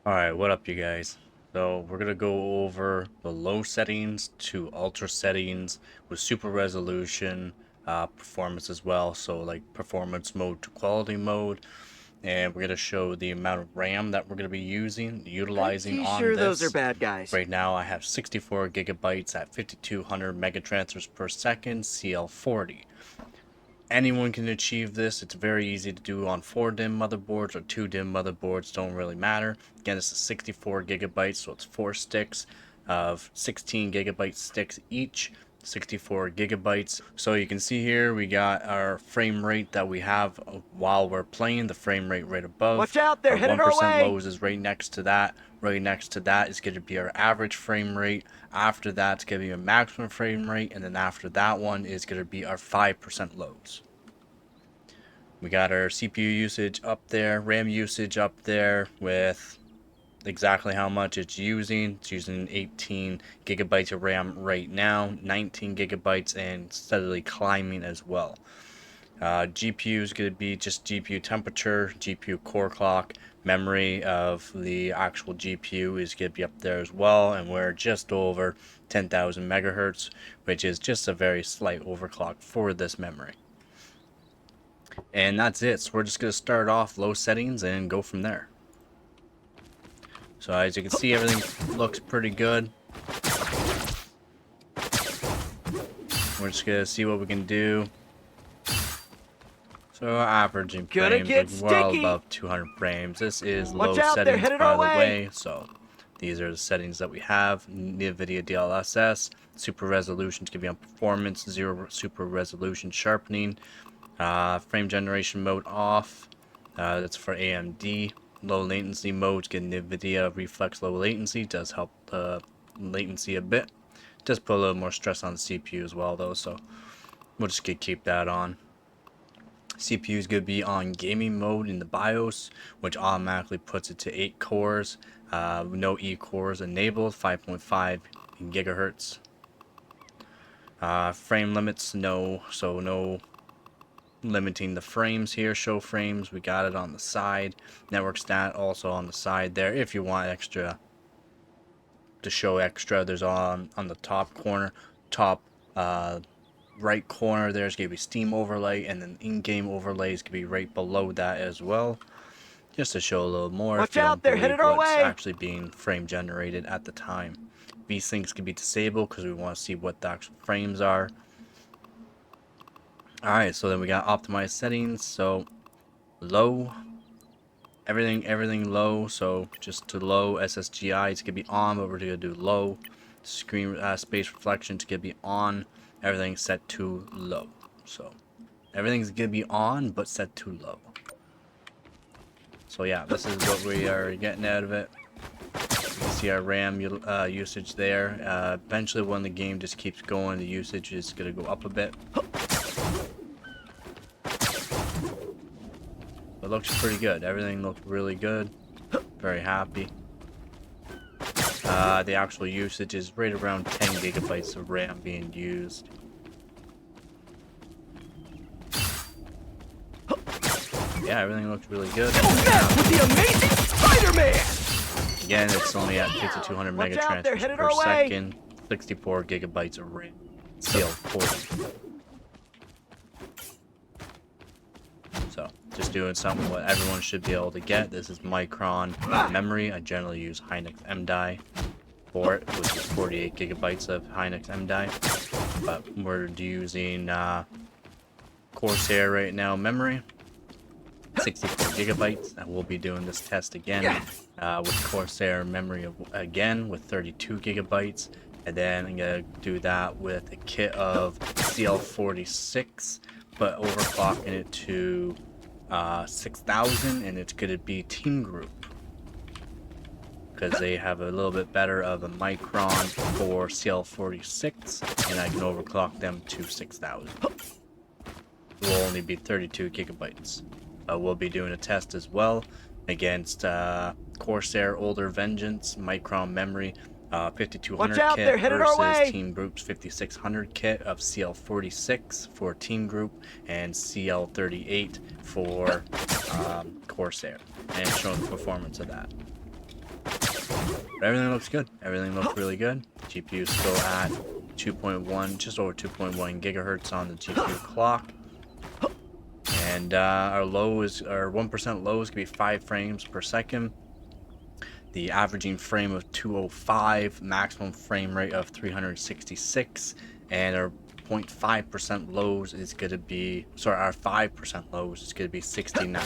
Alright, what up you guys? So we're gonna go over the low settings to ultra settings with super resolution, performance as well. So like performance mode to quality mode, and we're gonna show the amount of RAM that we're gonna be utilizing Pretty on sure those are this. bad guys. Right now I have 64 gigabytes at 5200 megatransfers per second CL40. Anyone can achieve this. It's very easy to do on 4 DIMM motherboards or 2 DIMM motherboards, don't really matter. Again, it's a 64 gigabytes, so it's 4 sticks of 16 gigabyte sticks each, 64 gigabytes. So you can see here we got our frame rate that we have while we're playing, the frame rate right above. Watch out, they're Our headed our 1% way. lows is right next to that. Right next to that is going to be our average frame rate. After that, it's going to be a maximum frame rate, and then after that one is going to be our 5% lows. We got our CPU usage up there, RAM usage up there with exactly how much it's using. It's using 18 gigabytes of RAM right now, 19 gigabytes, and steadily climbing as well. GPU is going to be just GPU temperature, GPU core clock, memory of the actual GPU is going to be up there as well, and we're just over 10,000 megahertz, which is just a very slight overclock for this memory. And that's it. So we're just going to start off low settings and go from there. So as you can see, everything looks pretty good. We're just going to see what we can do. So averaging frames, like well above 200 frames. This is low settings, by the way. So these are the settings that we have. NVIDIA DLSS, super resolution to give you on performance, zero super resolution sharpening, frame generation mode off. That's for AMD. Low latency mode, get NVIDIA reflex low latency, does help the latency a bit. Does put a little more stress on the CPU as well though, so we'll just keep that on. CPU is going to be on gaming mode in the BIOS, which automatically puts it to 8 cores. No E cores enabled, 5.5 gigahertz. Frame limits, no, so no limiting the frames here. Show frames, we got it on the side. Network stat also on the side there if you want extra to show extra. There's on the top corner, top right corner, there's gonna be Steam overlay, and then in-game overlay is gonna be right below that as well, just to show a little more. Watch out, they're headed our way. Actually being frame generated at the time. VSyncs can be disabled because we want to see what the actual frames are. Alright, so then we got optimized settings, so low, everything low, so just to low. SSGI is gonna be on, but we're gonna do low. Screen space reflection is gonna be on. Everything's set to low, so everything's gonna be on but set to low. So yeah, this is what we are getting out of it. You can see our RAM usage there. Eventually when the game just keeps going, the usage is gonna go up a bit. It looks pretty good. Everything looks really good. Very happy. The actual usage is right around 10 gigabytes of RAM being used. Yeah, everything looks really good. With the amazing Spider-Man! Again, it's only at 5200 megatransfers per second, 64 gigabytes of RAM, CL40. So, just doing something what everyone should be able to get. This is Micron memory. I generally use Hynix MDI for it, which is 48 gigabytes of Hynix MDI. But we're using Corsair right now memory, 64 gigabytes. And we'll be doing this test again with Corsair memory again with 32 gigabytes. And then I'm going to do that with a kit of CL46, but overclocking it to 6000, and it's going to be Team Group because they have a little bit better of a Micron for CL46, and I can overclock them to 6000. It will only be 32 gigabytes. We'll be doing a test as well against Corsair Older Vengeance Micron memory 5200 kit versus Team Group's 5600 kit of CL46 for Team Group and CL38 for Corsair, and showing the performance of that. But everything looks good. Everything looks really good. GPU is still at 2.1, just over 2.1 gigahertz on the GPU clock. And our 1% low is gonna be 5 frames per second. The averaging frame of 205, maximum frame rate of 366, and our 0.5% lows is going to be, sorry, our 5% lows is going to be 69. And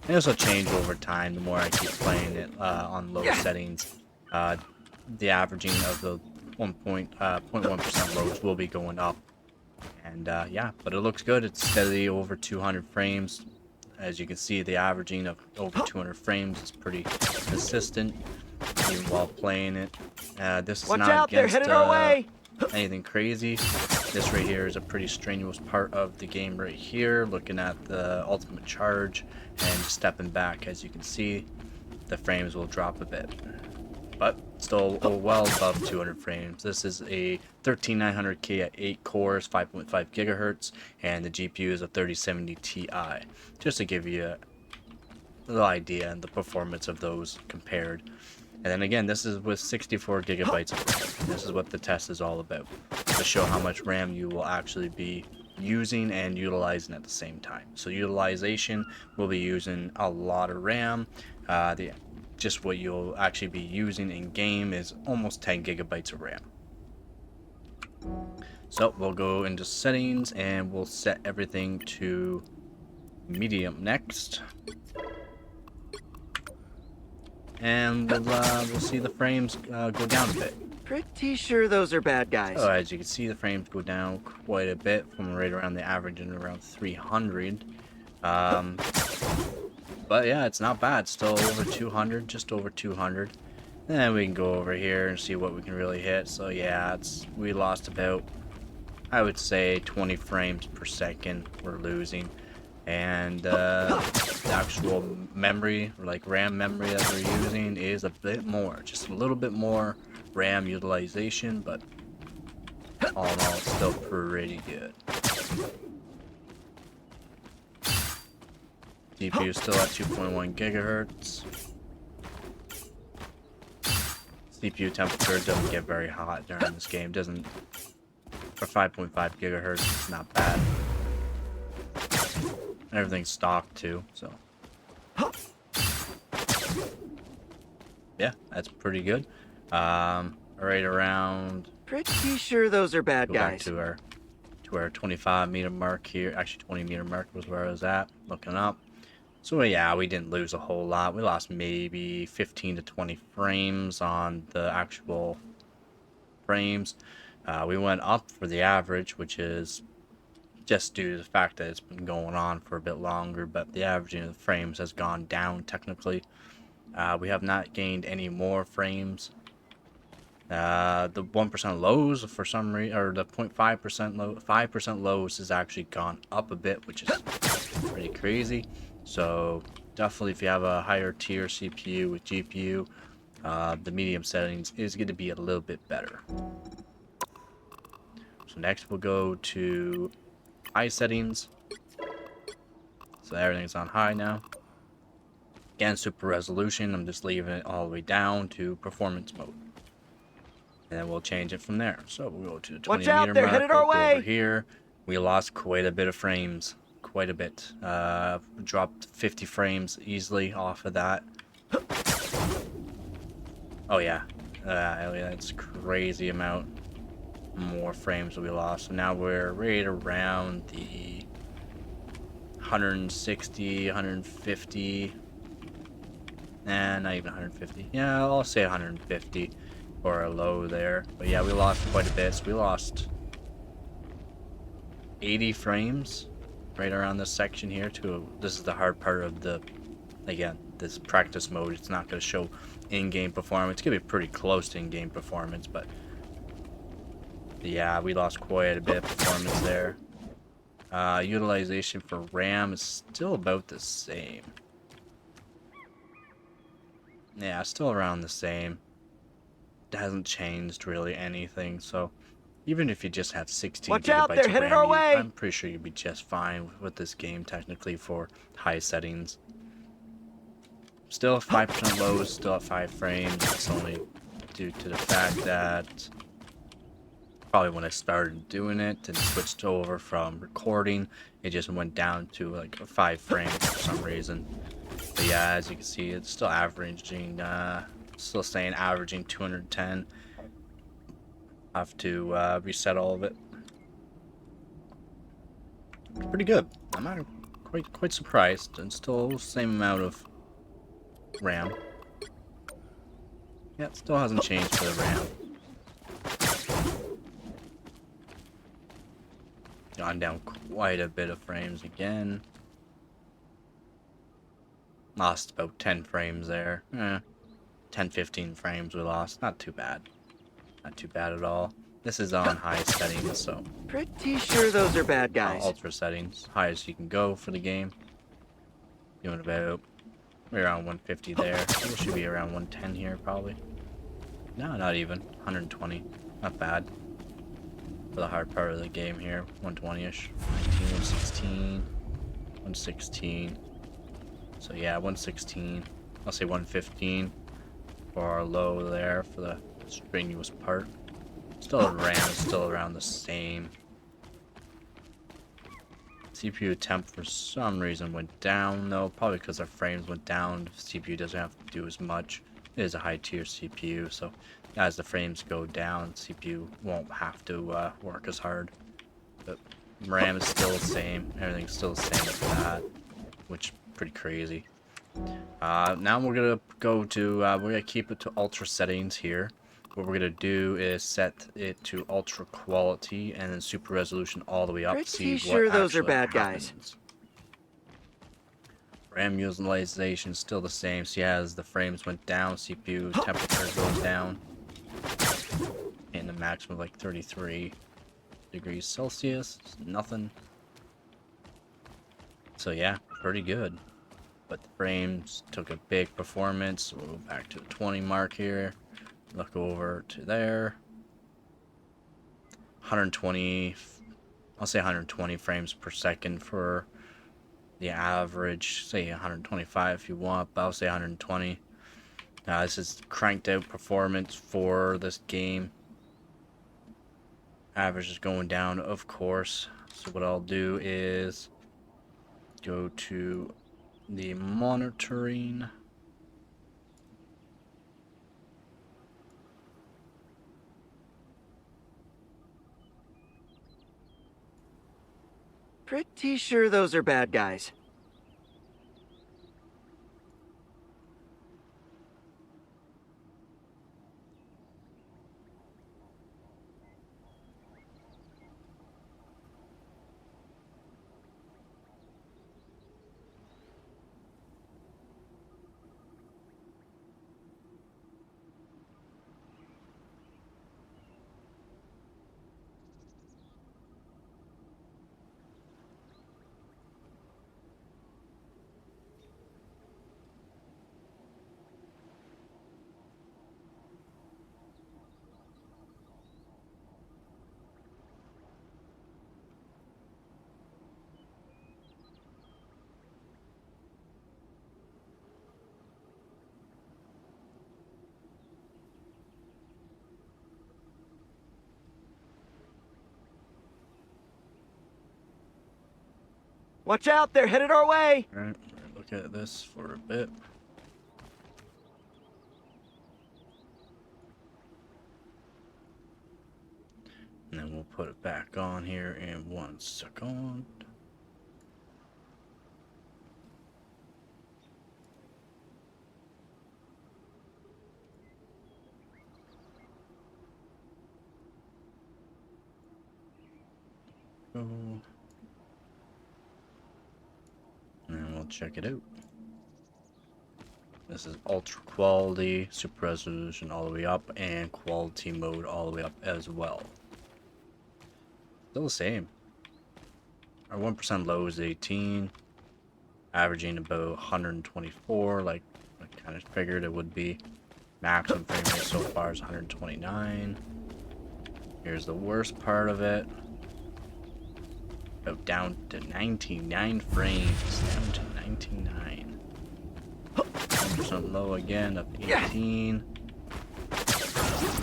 this will change over time the more I keep playing it on low settings. The averaging of the 0.1% lows will be going up. And yeah, but it looks good. It's steadily over 200 frames. As you can see, the averaging of over 200 frames is pretty consistent, even while playing it. This is Watch not out, they're against headed our way. anything crazy. This right here is a pretty strenuous part of the game right here, looking at the ultimate charge and just stepping back. As you can see, the frames will drop a bit, but still well above 200 frames. This is a 13900K at 8 cores, 5.5 gigahertz, and the GPU is a 3070 Ti. Just to give you a little idea and the performance of those compared. And then again, this is with 64 gigabytes of RAM. This is what the test is all about, to show how much RAM you will actually be using and utilizing at the same time. So utilization will be using a lot of RAM. Just what you'll actually be using in game is almost 10 gigabytes of RAM. So we'll go into settings and we'll set everything to medium next. And we'll see the frames go down a bit. Pretty sure those are bad guys. So as you can see, the frames go down quite a bit from right around the average in around 300. But yeah, it's not bad. Still over 200, just over 200. Then we can go over here and see what we can really hit. So yeah, we lost about, I would say, 20 frames per second we're losing. And the actual memory, like RAM memory that we're using, is a bit more, just a little bit more RAM utilization, but all in all, it's still pretty good. GPU is still at 2.1 gigahertz. CPU temperature doesn't get very hot during this game. Doesn't, for 5.5 gigahertz, it's not bad. Everything's stocked too, so yeah, that's pretty good. Right around. Pretty sure those are bad Go guys. back to our 25 meter mark here. Actually, 20 meter mark was where I was at. Looking up. So yeah, we didn't lose a whole lot. We lost maybe 15 to 20 frames on the actual frames. We went up for the average, which is just due to the fact that it's been going on for a bit longer, but the averaging of the frames has gone down technically. We have not gained any more frames. The 1% lows for some reason, or the 0.5% low, 5% lows has actually gone up a bit, which is pretty crazy. So definitely, if you have a higher tier CPU with GPU, the medium settings is going to be a little bit better. So next we'll go to high settings. So everything's on high now. Again, super resolution, I'm just leaving it all the way down to performance mode. And then we'll change it from there. So we'll go to the 20 Watch out, meter they're mark. headed our We'll go way. over here. We lost quite a bit of frames. Quite a bit. Dropped 50 frames easily off of that. Oh yeah. That's crazy amount more frames that we lost. So now we're right around the 160, 150, and not even 150. Yeah, I'll say 150 for a low there. But yeah, we lost quite a bit. So we lost 80 frames right around this section here too. This is the hard part of the, again, this practice mode. It's not going to show in-game performance. It's going to be pretty close to in-game performance, but yeah, we lost quite a bit of performance there. Utilization for RAM is still about the same. Yeah, still around the same. It hasn't changed really anything, so even if you just have 16 Watch out, gigabytes they're of headed RAM, our way. I'm pretty sure you'd be just fine with this game technically for high settings. Still 5% lows, still at 5 frames. It's only due to the fact that probably when I started doing it and switched over from recording, it just went down to like 5 frames for some reason. But yeah, as you can see, it's still averaging, still saying averaging 210. I have to reset all of it. It's pretty good. I'm not quite surprised, and still the same amount of RAM. Yeah, it still hasn't changed for the RAM. Gone down quite a bit of frames again. Lost about 10 frames there. 10-15 frames we lost. Not too bad. Not too bad at all. This is on high settings, so Pretty sure those are bad guys. ultra settings, high as you can go for the game. Doing about around 150 there. It should be around 110 here probably. No, not even 120. Not bad for the hard part of the game here. 120ish. 19, 116, 116. So yeah, 116. I'll say 115 for our low there for the strenuous part. Still the RAM is still around the same. CPU temp for some reason went down though, probably because our frames went down. The CPU doesn't have to do as much. It is a high tier CPU, so as the frames go down, CPU won't have to work as hard. But RAM is still the same. Everything's still the same for that, which is pretty crazy. Now we're gonna go to we're gonna keep it to ultra settings here. What we're gonna do is set it to ultra quality and then super resolution all the way up. Pretty See sure what those are actually bad happens. guys. RAM utilization is still the same. See, as the frames went down, CPU temperature goes down, and the maximum of like 33 degrees Celsius. Nothing. So yeah, pretty good. But the frames took a big performance. We'll go back to the 20 mark here. Look over to there. 120, I'll say 120 frames per second for the average. Say 125 if you want, but I'll say 120. This is cranked out performance for this game. Average is going down, of course. So what I'll do is go to the monitoring. Pretty sure those are bad guys. Watch out, they're headed our way! Alright, look at this for a bit. And then we'll put it back on here in 1 second. Go. And we'll check it out. This is ultra quality, super resolution all the way up, and quality mode all the way up as well. Still the same. Our 1% low is 18, averaging about 124, like I kind of figured it would be. Maximum frame rate so far is 129. Here's the worst part of it. About down to 99 frames. Down to 99. 5% low again, up to 18.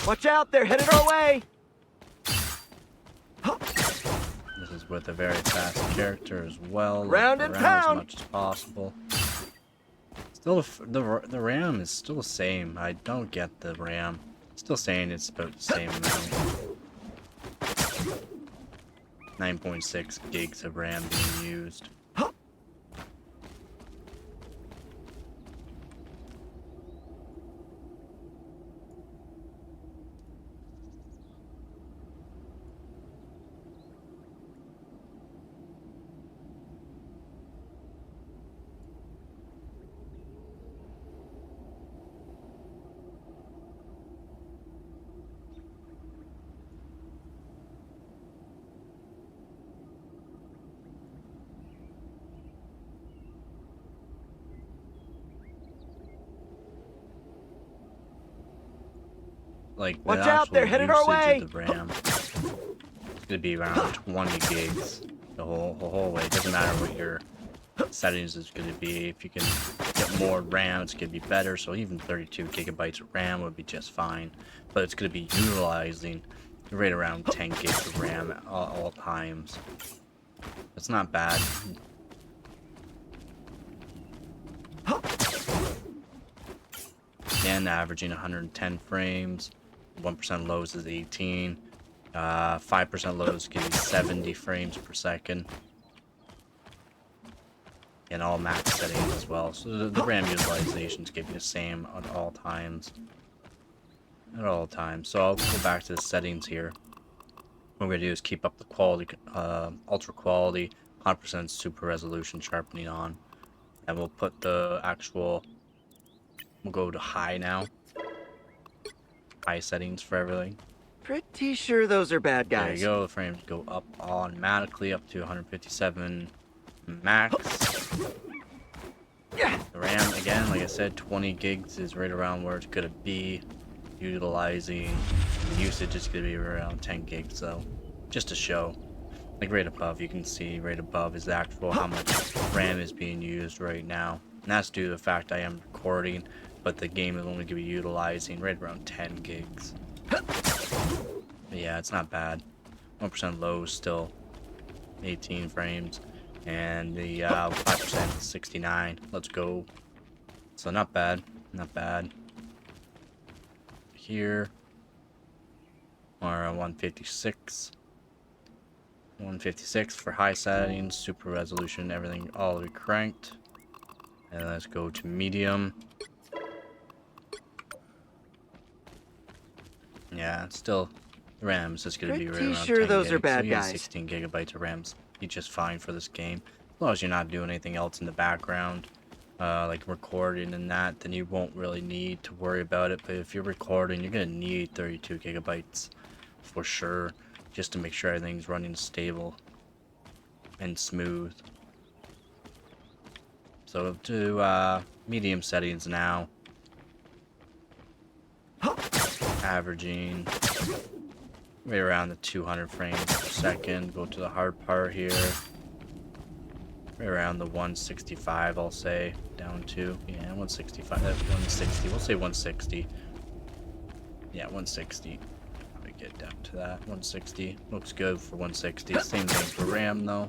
Watch out, they're headed our way! This is with a very fast character as well. Round and pound! As much as possible. Still, the RAM is still the same. I don't get the RAM. Still saying it's about the same amount. 9.6 gigs of RAM being used. Like, watch out, they're headed our way! Of the RAM, it's gonna be around 20 gigs the whole way. It doesn't matter what your settings is gonna be. If you can get more RAM, it's gonna be better. So even 32 gigabytes of RAM would be just fine. But it's gonna be utilizing right around 10 gigs of RAM at all times. It's not bad. Again, averaging 110 frames. 1% lows is 18. 5% lows give you 70 frames per second. And all max settings as well. So the RAM utilizations give you the same at all times. At all times. So I'll go back to the settings here. What we're going to do is keep up the quality, ultra quality, 100% super resolution sharpening on. And we'll put the actual, we'll go to high now. High settings for everything. Pretty sure those are bad guys. There you go, the frames go up automatically up to 157 max. The RAM, again, like I said, 20 gigs is right around where it's going to be. Utilizing, the usage is going to be around 10 gigs, so just to show. Like right above, you can see right above is the actual how much RAM is being used right now. And that's due to the fact I am recording, but the game is only going to be utilizing right around 10 gigs. But yeah, it's not bad. 1% low is still 18 frames. And the 5% is 69. Let's go. So not bad. Not bad. Here. Or 156. 156 for high settings, super resolution, everything all the way cranked. And let's go to medium. Yeah, still, the RAM is just going to be right around 10 sure those gigs, are bad so guys. 16 gigabytes of RAM's be just fine for this game. As long as you're not doing anything else in the background, like recording and that, then you won't really need to worry about it. But if you're recording, you're going to need 32 gigabytes for sure, just to make sure everything's running stable and smooth. So to medium settings now. Averaging right around the 200 frames per second. Go to the hard part here. Right around the 165, I'll say. Down to, yeah, 165. 160. We'll say 160. Yeah, 160. How do we get down to that? 160. Looks good for 160. Same thing for RAM, though.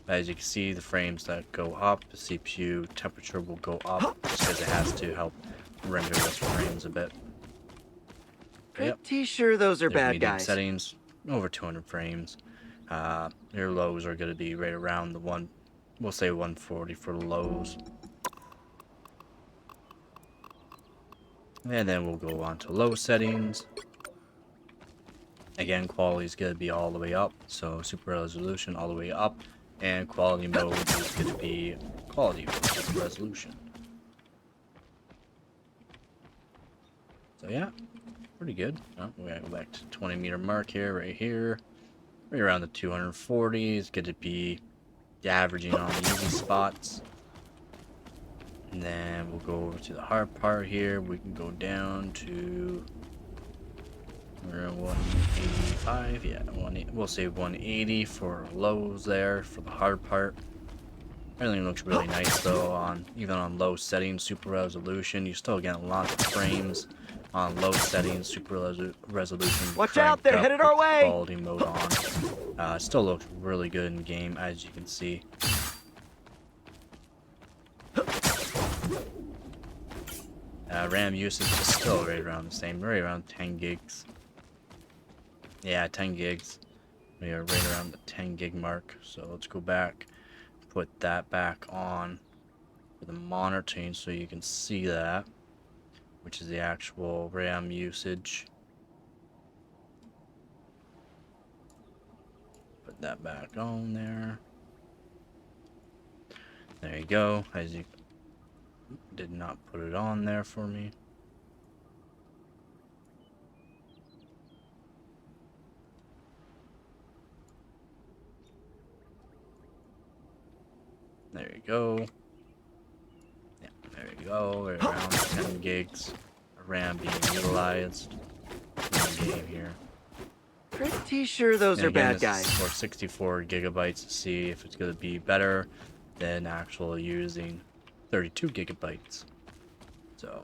As you can see, the frames that go up, the CPU temperature will go up just because it has to help render those frames a bit. Pretty sure those are bad medium guys. Settings, over 200 frames. Your lows are going to be right around the we'll say 140 for the lows. And then we'll go on to low settings. Again, quality is going to be all the way up, so super resolution all the way up, and quality mode is going to be quality with super resolution. So yeah, pretty good. Oh, we gotta go back to 20 meter mark here, right here. Right around the 240 is going to be the averaging on the easy spots. And then we'll go over to the hard part here. We can go down to, we're at 185. Yeah, we'll say 180 for lows there for the hard part. Everything looks really nice though, on even on low settings, super resolution. You still get lots of frames on low settings, super resolution Watch out, cranked they're up headed with our the way! quality mode on. It still looks really good in game, as you can see. RAM usage is still right around the same, right around 10 gigs. Yeah, 10 gigs. We are right around the 10 gig mark. So let's go back, put that back on for the monitoring so you can see that, which is the actual RAM usage. Put that back on there. There you go. As you did not put it on there for me. There you go. Yeah, there you go. We're around 10 gigs of RAM being utilized in the game here. Pretty sure those And are again, bad guys. this is for 64 gigabytes to see if it's going to be better than actually using 32 gigabytes. So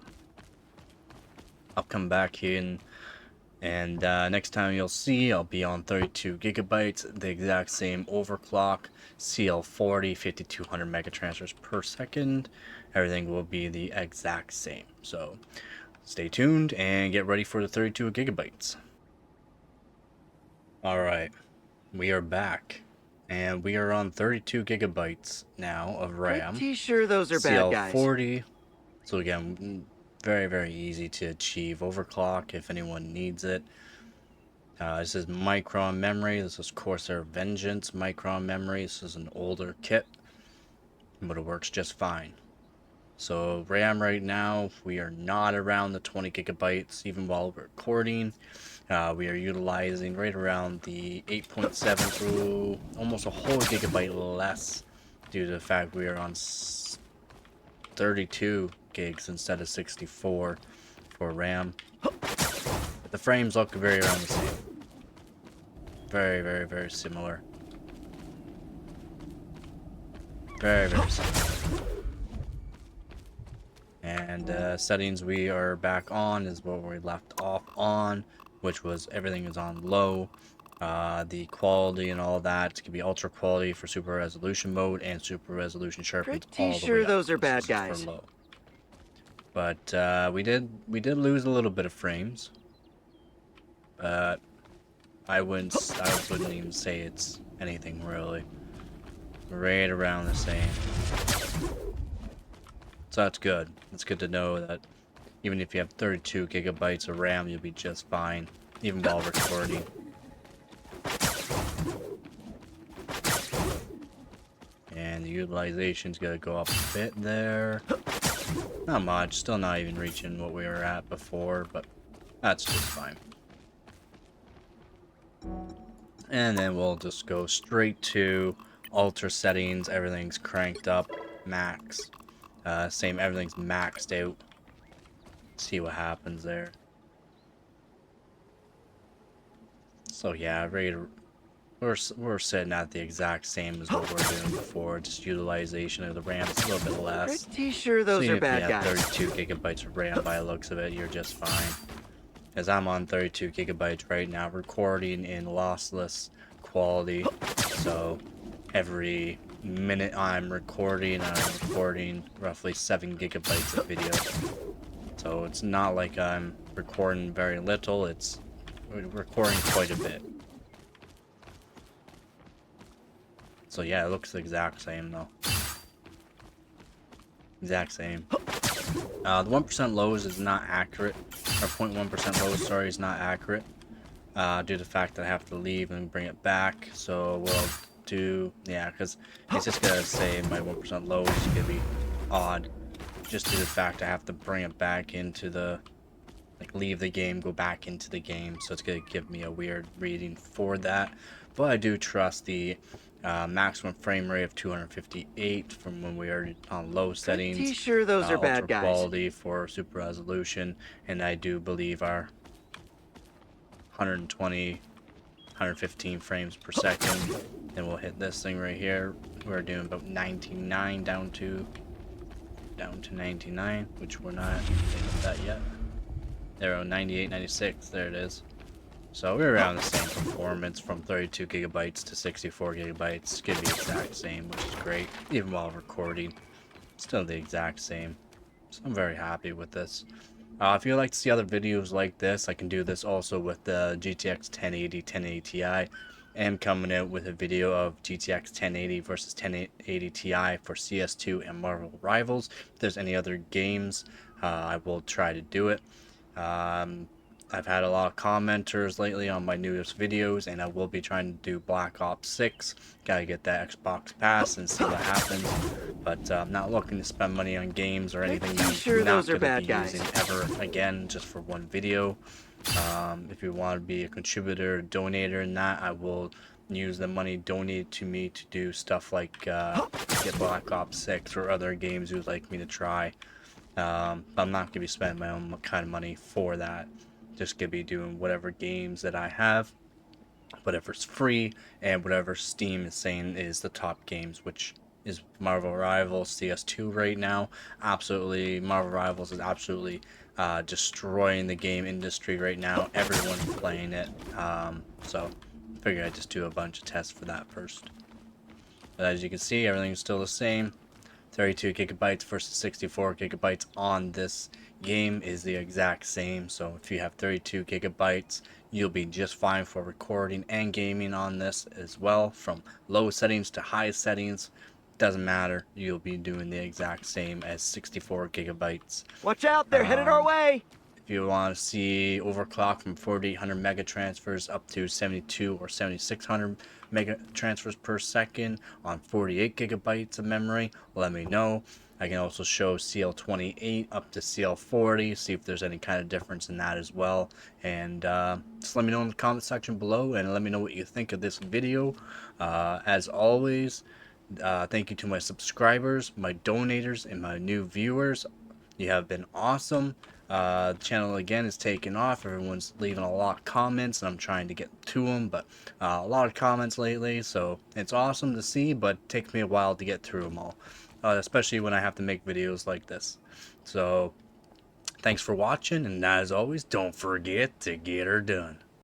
I'll come back here and next time you'll see I'll be on 32 gigabytes, the exact same overclock, CL40, 5200 megatransfers per second. Everything will be the exact same. So stay tuned and get ready for the 32 gigabytes. Alright, we are back. And we are on 32 gigabytes now of RAM. Pretty sure those are bad guys. CL40. So again, very, very easy to achieve overclock if anyone needs it. This is Micron memory. This is Corsair Vengeance Micron memory. This is an older kit, but it works just fine. So RAM right now, we are not around the 20 gigabytes even while recording. We are utilizing right around the 8.7 through almost a whole gigabyte less due to the fact we are on 32 gigs instead of 64 for RAM. But the frames look very around the same. Very, very, very similar. Very, very similar. And settings we are back on is what we left off on, which was everything is on low. The quality and all that can be ultra quality for super resolution mode, and super resolution sharpens all the way up. Pretty sure those are bad This is guys. for low. But we did lose a little bit of frames. But I wouldn't even say it's anything really. Right around the same. So that's good. It's good to know that even if you have 32 gigabytes of RAM, you'll be just fine, even while recording. And the utilization's gonna go up a bit there. Not much, still not even reaching what we were at before, but that's just fine. And then we'll just go straight to ultra settings. Everything's cranked up, max. Same, everything's maxed out. See what happens there. So yeah, we're sitting at the exact same as what we were doing before. Just utilization of the RAM is a little bit less. Pretty sure those are bad guys. If you have 32 gigabytes of RAM by the looks of it, you're just fine. As I'm on 32 gigabytes right now, recording in lossless quality. So every minute I'm recording roughly 7 gigabytes of video. So it's not like I'm recording very little, it's recording quite a bit. So yeah, it looks the exact same though. Exact same. The 1% lows is not accurate, or 0.1% lows, sorry, is not accurate. Due to the fact that I have to leave and bring it back. So we'll do, yeah, because it's just gonna say my 1% low is gonna be odd. Just due to the fact I have to bring it back into the, like, leave the game, go back into the game. So it's gonna give me a weird reading for that. But I do trust the maximum frame rate of 258 from when we are on low settings. Pretty sure those are bad guys. Quality for super resolution, and I do believe our 120, 115 frames per second. Then we'll hit this thing right here, We're doing about 99 down to 99, which we're not at that yet. There, 98, 96. There it is. So we're around the same performance from 32 gigabytes to 64 gigabytes. It's gonna be the exact same, which is great. Even while recording, still the exact same. So I'm very happy with this. If you'd like to see other videos like this, I can do this also with the GTX 1080, 1080 Ti. I am coming out with a video of GTX 1080 versus 1080 Ti for CS2 and Marvel Rivals. If there's any other games, I will try to do it. I've had a lot of commenters lately on my newest videos, and I will be trying to do Black Ops 6. Gotta get that Xbox Pass and see what happens. But I'm not looking to spend money on games or anything that I'm not going to be using ever again, just for one video. If you want to be a contributor, donator in that, I will use the money donated to me to do stuff like get Black Ops 6 or other games you'd like me to try. I'm not going to be spending my own kind of money for that. Just going to be doing whatever games that I have, whatever's free, and whatever Steam is saying is the top games, which is Marvel Rivals, CS2 right now. Absolutely, Marvel Rivals is absolutely destroying the game industry right now. Everyone's playing it. So I figured I'd just do a bunch of tests for that first. But as you can see, everything's still the same. 32 gigabytes versus 64 gigabytes on this game is the exact same. So if you have 32 gigabytes, you'll be just fine for recording and gaming on this as well. From low settings to high settings, doesn't matter. You'll be doing the exact same as 64 gigabytes. Watch out, they're headed our way! If you want to see overclock from 4800 mega transfers up to 72 or 7600 mega transfers per second on 48 gigabytes of memory, let me know. I can also show CL28 up to CL40, see if there's any kind of difference in that as well. And just let me know in the comment section below, and let me know what you think of this video. As always, thank you to my subscribers, my donators, and my new viewers. You have been awesome. The channel again is taking off. Everyone's leaving a lot of comments, and I'm trying to get to them, but a lot of comments lately, so it's awesome to see, but it takes me a while to get through them all, especially when I have to make videos like this. So thanks for watching, and as always, don't forget to get her done.